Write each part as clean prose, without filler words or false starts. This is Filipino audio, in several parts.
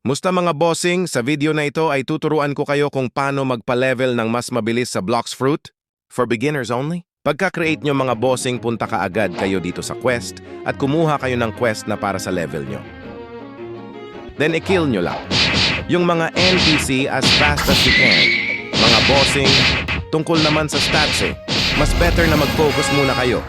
Musta mga bossing, sa video na ito ay tuturuan ko kayo kung paano magpa-level ng mas mabilis sa Blocks Fruit for beginners only. Pagka-create nyo mga bossing, punta ka agad kayo dito sa quest at kumuha kayo ng quest na para sa level nyo. Then i-kill nyo lang yung mga NPC as fast as you can. Mga bossing, tungkol naman sa stats mas better na mag-focus muna kayo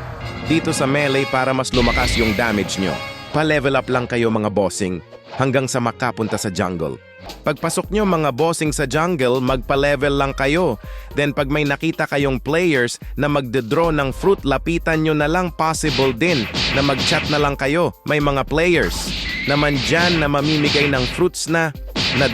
dito sa melee para mas lumakas yung damage nyo. Pa-level up lang kayo mga bossing hanggang sa makapunta sa jungle. Pagpasok nyo mga bossing sa jungle, magpa-level lang kayo. Then pag may nakita kayong players na magde-draw ng fruit, lapitan nyo na lang. Possible din na mag-chat na lang kayo. May mga players naman dyan na mamimigay ng fruits na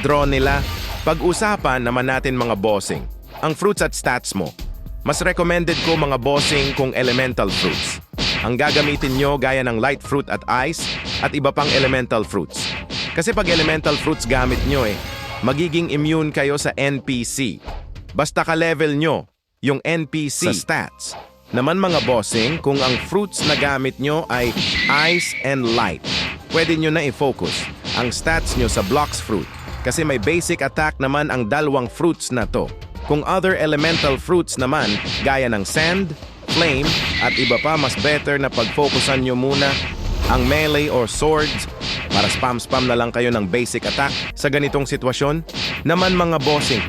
draw nila. Pag-usapan naman natin mga bossing ang fruits at stats mo. Mas recommended ko mga bossing kung elemental fruits. Ang gagamitin nyo gaya ng light fruit at ice at iba pang elemental fruits. Kasi pag elemental fruits gamit nyo magiging immune kayo sa NPC. Basta ka-level nyo yung NPC sa stats. Naman mga bossing, kung ang fruits na gamit nyo ay ice and light, pwede nyo na i-focus ang stats nyo sa blocks fruit. Kasi may basic attack naman ang dalawang fruits na to. Kung other elemental fruits naman, gaya ng sand, flame, at iba pa, mas better na pag-focusan nyo muna ang melee or swords para spam-spam na lang kayo ng basic attack sa ganitong sitwasyon. Naman mga bossing,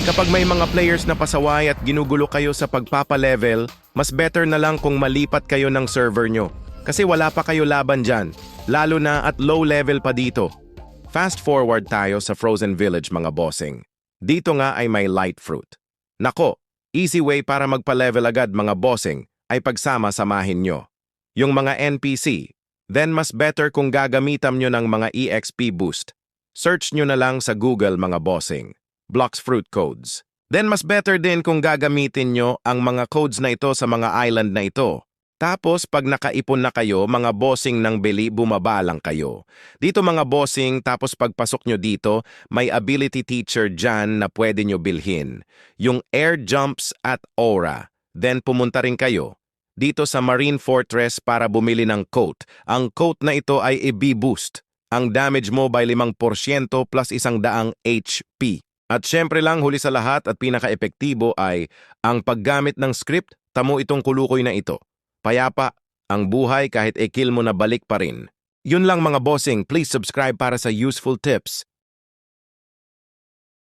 kapag may mga players na pasaway at ginugulo kayo sa pagpapa-level, mas better na lang kung malipat kayo ng server nyo. Kasi wala pa kayo laban dyan, lalo na at low level pa dito. Fast forward tayo sa Frozen Village mga bossing. Dito nga ay may light fruit. Nako, easy way para magpa-level agad mga bossing ay pagsama-samahin nyo yung mga NPC. Then mas better kung gagamitan nyo ng mga EXP boost. Search nyo na lang sa Google mga bossing, Blocks Fruit Codes. Then mas better din kung gagamitin nyo ang mga codes na ito sa mga island na ito. Tapos pag nakaipon na kayo, mga bossing ng bili, bumaba lang kayo. Dito mga bossing, tapos pagpasok nyo dito, may ability teacher dyan na pwede nyo bilhin. Yung air jumps at aura. Then pumunta rin kayo dito sa Marine Fortress para bumili ng coat. Ang coat na ito ay i-boost ang damage mo by 5% plus 100 HP. At syempre lang huli sa lahat at pinaka-epektibo ay ang paggamit ng script. Tamo itong kulukoy na ito. Payapa ang buhay kahit i-kill mo na balik pa rin. Yun lang mga bossing, please subscribe para sa useful tips.